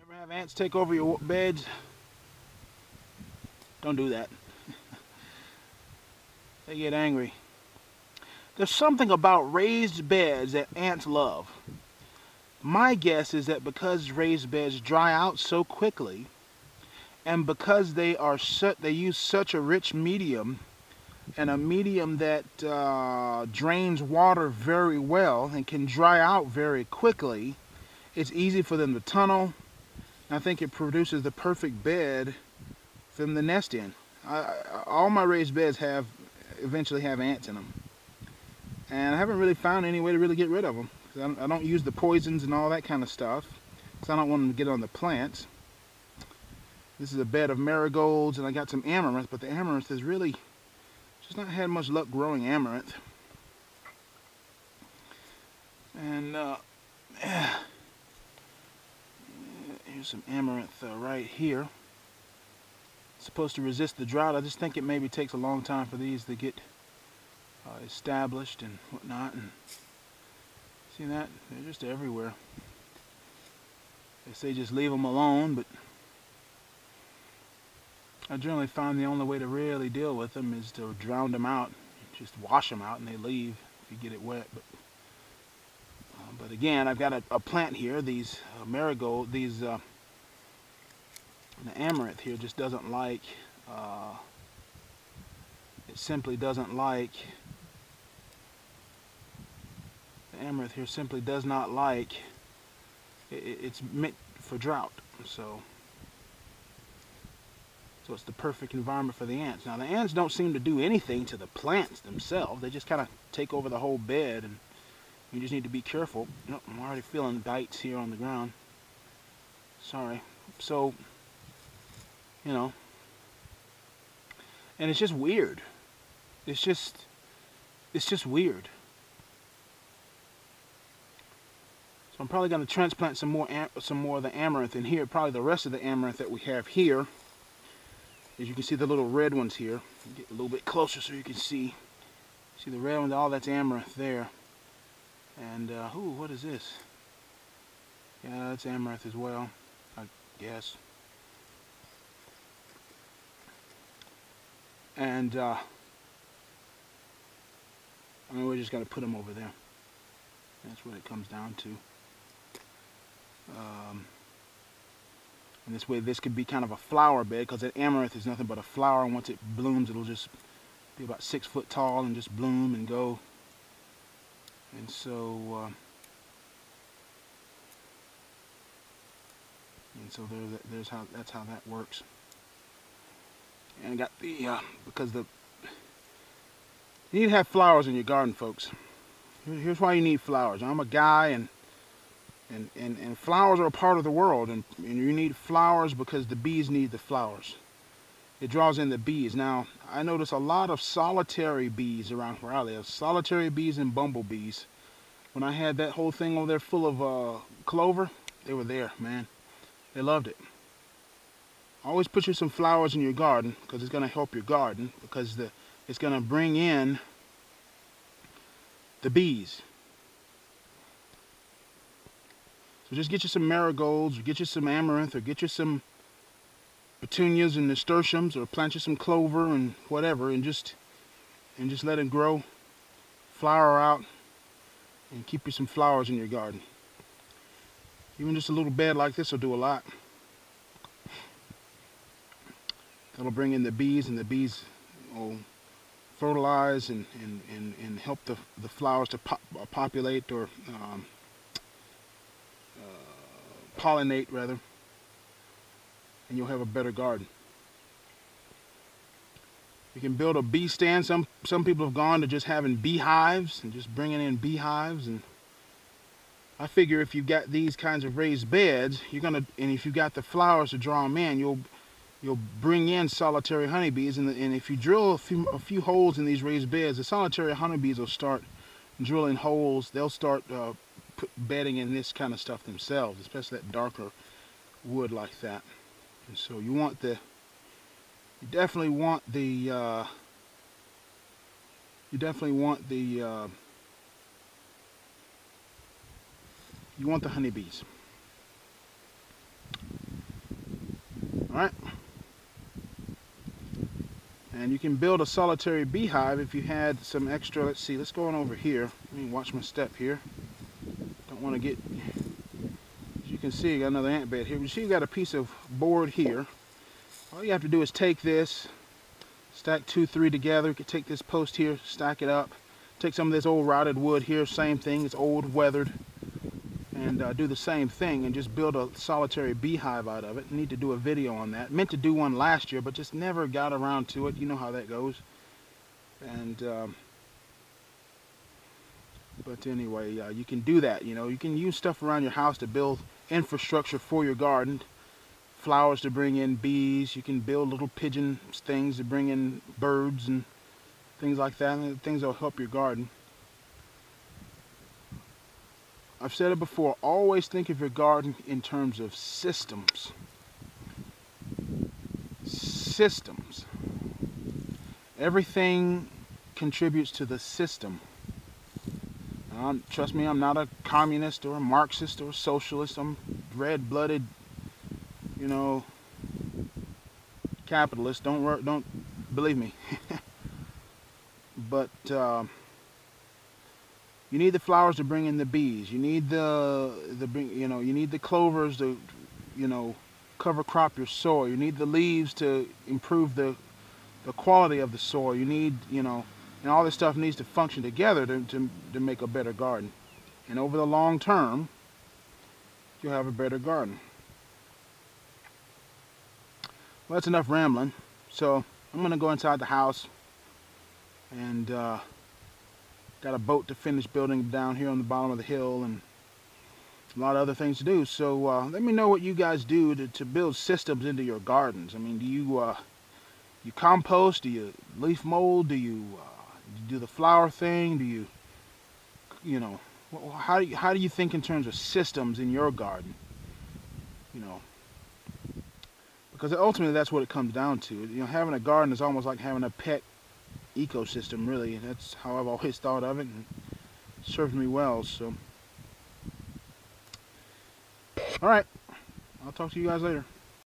Ever have ants take over your beds? Don't do that. They get angry. There's something about raised beds that ants love. My guess is that because raised beds dry out so quickly, and because they use such a rich medium, and a medium that drains water very well and can dry out very quickly, it's easy for them to tunnel. I think it produces the perfect bed for them to nest in. All my raised beds eventually have ants in them, and I haven't really found any way to really get rid of them. I don't use the poisons and all that kind of stuff, because I don't want them to get on the plants. This is a bed of marigolds, and I got some amaranth, but the amaranth has really just not had much luck growing amaranth. And here's some amaranth right here. It's supposed to resist the drought. I just think it maybe takes a long time for these to get established and whatnot. And see that? They're just everywhere. They say just leave them alone, but I generally find the only way to really deal with them is to drown them out. Just wash them out and they leave if you get it wet. But again, I've got a plant here. These marigold, the amaranth here just doesn't like. It simply doesn't like. The amaranth here simply does not like. It's meant for drought, so it's the perfect environment for the ants. Now the ants don't seem to do anything to the plants themselves. They just kind of take over the whole bed, and you just need to be careful. Nope, I'm already feeling bites here on the ground. Sorry. So, you know, and it's just weird. It's just weird. So I'm probably going to transplant some more of the amaranth in here. Probably the rest of the amaranth that we have here. As you can see, the little red ones here. Get a little bit closer so you can see. See the red ones? All that's amaranth there. And ooh, what is this? Yeah, that's amaranth as well, I guess. And I mean, we're just gonna put them over there. That's what it comes down to. And this way, this could be kind of a flower bed, because that amaranth is nothing but a flower, and once it blooms, it'll just be about 6 foot tall and just bloom and go. And so, that's how that works. And I got the because you need to have flowers in your garden, folks. Here's why you need flowers. I'm a guy, and flowers are a part of the world, and you need flowers because the bees need the flowers. It draws in the bees. Now, I notice a lot of solitary bees around where I live. Solitary bees and bumblebees. When I had that whole thing over there full of clover, they were there, man. They loved it. Always put you some flowers in your garden, because it's going to help your garden, because it's going to bring in the bees. So just get you some marigolds, or get you some amaranth, or get you some petunias and nasturtiums, or plant you some clover and whatever, and just let it grow, flower out, and keep you some flowers in your garden. Even just a little bed like this will do a lot. That'll bring in the bees, and the bees will fertilize and help the flowers to populate, or pollinate rather, and you'll have a better garden. You can build a bee stand. Some people have gone to just having beehives and just bringing in beehives, and I figure if you've got these kinds of raised beds, and if you've got the flowers to draw them in, you'll bring in solitary honeybees, and if you drill a few holes in these raised beds, the solitary honeybees will start drilling holes. They'll start bedding in this kind of stuff themselves, especially that darker wood like that. And so you definitely want the honeybees. Alright? And you can build a solitary beehive if you had some extra. Let's see, let's go on over here. Let me watch my step here. Don't want to get, as you can see, I got another ant bed here. You see you got a piece of board here. All you have to do is take this, stack 2, 3 together. You can take this post here, stack it up. Take some of this old rotted wood here, same thing, it's old, weathered. And do the same thing and just build a solitary beehive out of it. Need to do a video on that. Meant to do one last year, but just never got around to it. You know how that goes. And but anyway, you can do that. You know, you can use stuff around your house to build infrastructure for your garden. Flowers to bring in bees. You can build little pigeon things to bring in birds and things like that. And things that will help your garden. I've said it before, always think of your garden in terms of systems. Systems. Everything contributes to the system. Trust me, I'm not a communist or a Marxist or a socialist. I'm red-blooded, you know, capitalist. Don't believe me. But you need the flowers to bring in the bees. You need you need the clovers to, cover crop your soil. You need the leaves to improve the quality of the soil. You need, and all this stuff needs to function together to make a better garden. And over the long term, you'll have a better garden. Well, that's enough rambling. So I'm going to go inside the house and got a boat to finish building down here on the bottom of the hill and a lot of other things to do. So let me know what you guys do to build systems into your gardens. I mean, do you compost? Do you leaf mold? Do you do the flower thing? Do you, how do you think in terms of systems in your garden? Because ultimately that's what it comes down to. Having a garden is almost like having a pet ecosystem, really. That's how I've always thought of it, and it served me well. So, all right, I'll talk to you guys later.